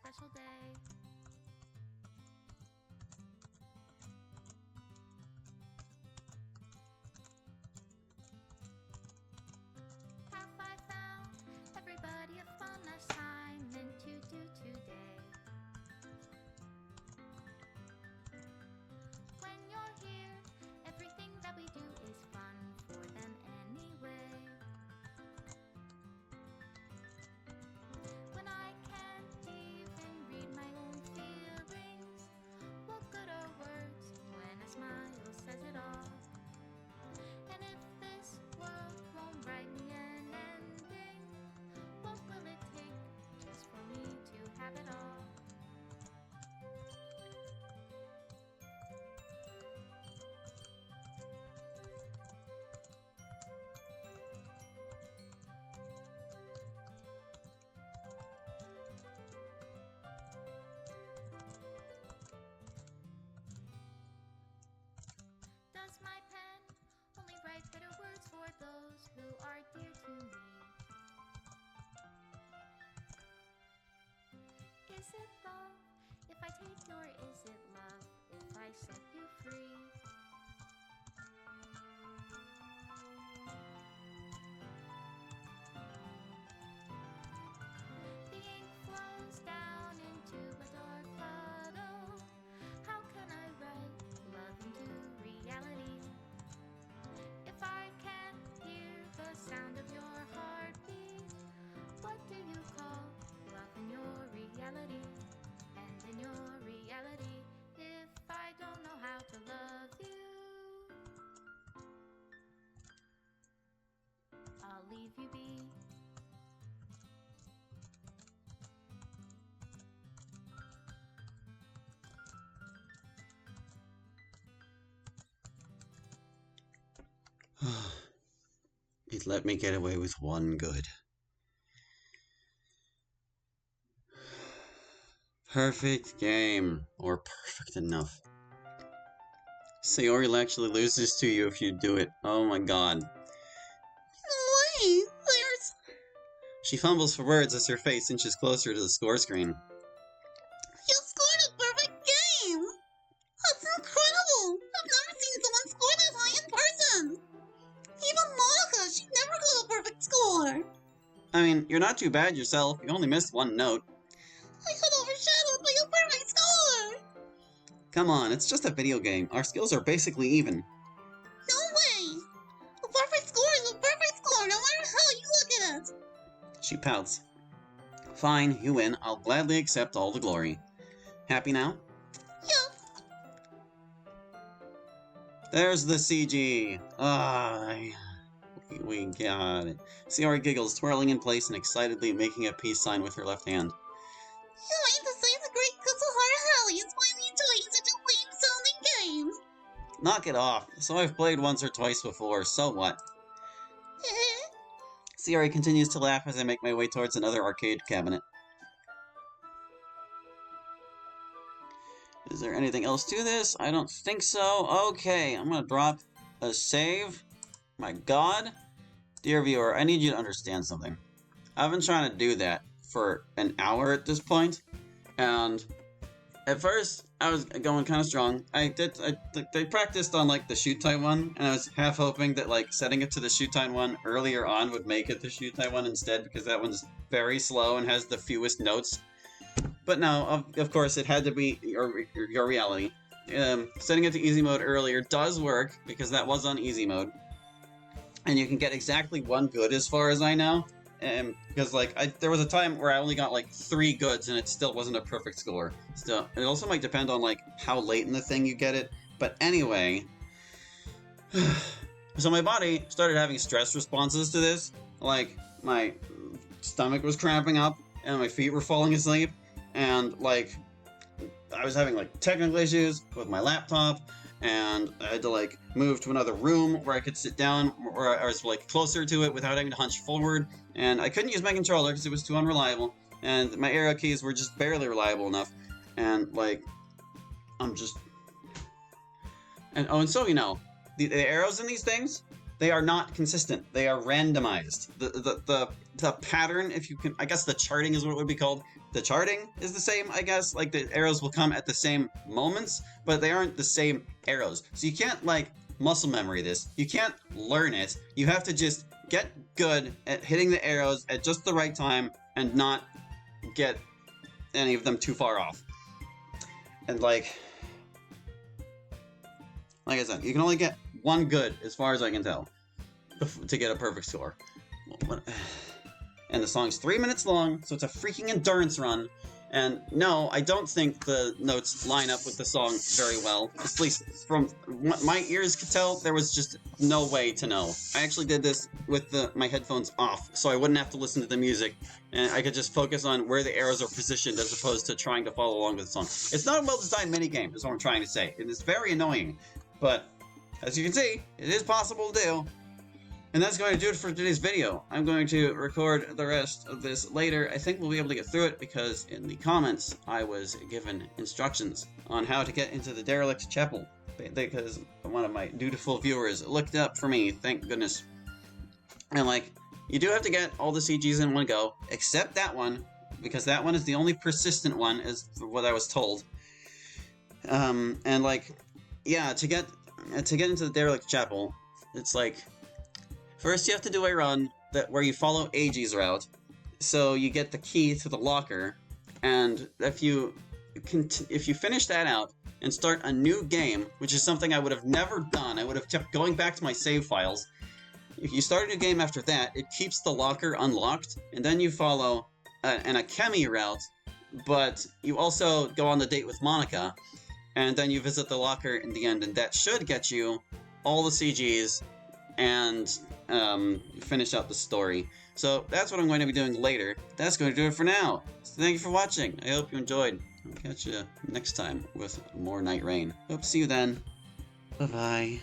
special day. Have I found everybody a fun assignment to do today? When you're here, everything that we do is fun for them anyway. When I can't even read my own feelings, what good are words when a smile says it all? And if this world won't write me an ending, what will it take just for me to have it all? Does my pen only write better words for those who are dear to me? Is it love if I take you, or is it love if I set you free? The ink flows down into a dark puddle. How can I write love into reality? If I can't hear the sound of your heartbeat, what do you call love in your reality? And in your reality, if I don't know how to love you, I'll leave you be. It let me get away with one good. Perfect game. Or perfect enough. Sayori actually loses to you if you do it. Oh my god. Wait, there's... She fumbles for words as her face inches closer to the score screen. You scored a perfect game! That's incredible! I've never seen someone score that high in person! Even Monica, she never got a perfect score! I mean, you're not too bad yourself. You only missed one note. I got overshadowed by a perfect score! Come on, it's just a video game. Our skills are basically even. No way! A perfect score is a perfect score, no matter how you look at it! She pouts. Fine, you win. I'll gladly accept all the glory. Happy now? Yep. There's the CG. We got it. Sayori giggles, twirling in place and excitedly making a peace sign with her left hand. You mean to say the great Kusuhara Halley is finally enjoying such a lame-sounding game? Knock it off. So I've played once or twice before, so what? Sayori continues to laugh as I make my way towards another arcade cabinet. Is there anything else to this? I don't think so. Okay, I'm gonna drop a save. My god. Dear viewer, I need you to understand something. I've been trying to do that for an hour at this point, and at first I was going kind of strong. I practiced on like the Shutai one, and I was half hoping that like setting it to the Shutai one earlier on would make it the Shutai one instead, because that one's very slow and has the fewest notes. But no, of course it had to be your reality. Setting it to easy mode earlier does work, because that was on easy mode. And you can get exactly one good as far as I know. Because like there was a time where I only got like 3 goods and it still wasn't a perfect score. Still, it also might depend on like how late in the thing you get it. But anyway, so my body started having stress responses to this. Like my stomach was cramping up and my feet were falling asleep, and like I was having like technical issues with my laptop, and I had to like move to another room where I could sit down, where I was like closer to it without having to hunch forward, and I couldn't use my controller because it was too unreliable, and my arrow keys were just barely reliable enough, and like I'm just... And oh, and so you know, the arrows in these things, they are not consistent. They are randomized. The pattern, if you can, I guess the charting is what it would be called. The charting is the same, I guess. Like the arrows will come at the same moments, but they aren't the same arrows. So you can't like muscle memory this. You can't learn it. You have to just get good at hitting the arrows at just the right time and not get any of them too far off. And like I said, you can only get one good, as far as I can tell, to get a perfect score. And the song's 3 minutes long, so it's a freaking endurance run. And no, I don't think the notes line up with the song very well. At least from what my ears could tell, there was just no way to know. I actually did this with my headphones off, so I wouldn't have to listen to the music, and I could just focus on where the arrows are positioned as opposed to trying to follow along with the song. It's not a well-designed minigame, is what I'm trying to say. It is very annoying, but as you can see, it is possible to do. And that's going to do it for today's video. I'm going to record the rest of this later. I think we'll be able to get through it because in the comments I was given instructions on how to get into the derelict chapel. Because one of my dutiful viewers looked up for me, thank goodness. And like, you do have to get all the CGs in one go, except that one, because that one is the only persistent one, is what I was told. And like, yeah, to get into the derelict chapel, it's like, first, you have to do a run where you follow Eiji's route, so you get the key to the locker, and if you finish that out and start a new game, which is something I would have never done, I would have kept going back to my save files. If you start a new game after that, it keeps the locker unlocked, and then you follow an Akemi route, but you also go on the date with Monica, and then you visit the locker in the end, and that should get you all the CGs and finish out the story. So that's what I'm going to be doing later. That's going to do it for now. So thank you for watching. I hope you enjoyed. I'll catch you next time with more Night Rain. Hope to see you then. Bye-bye.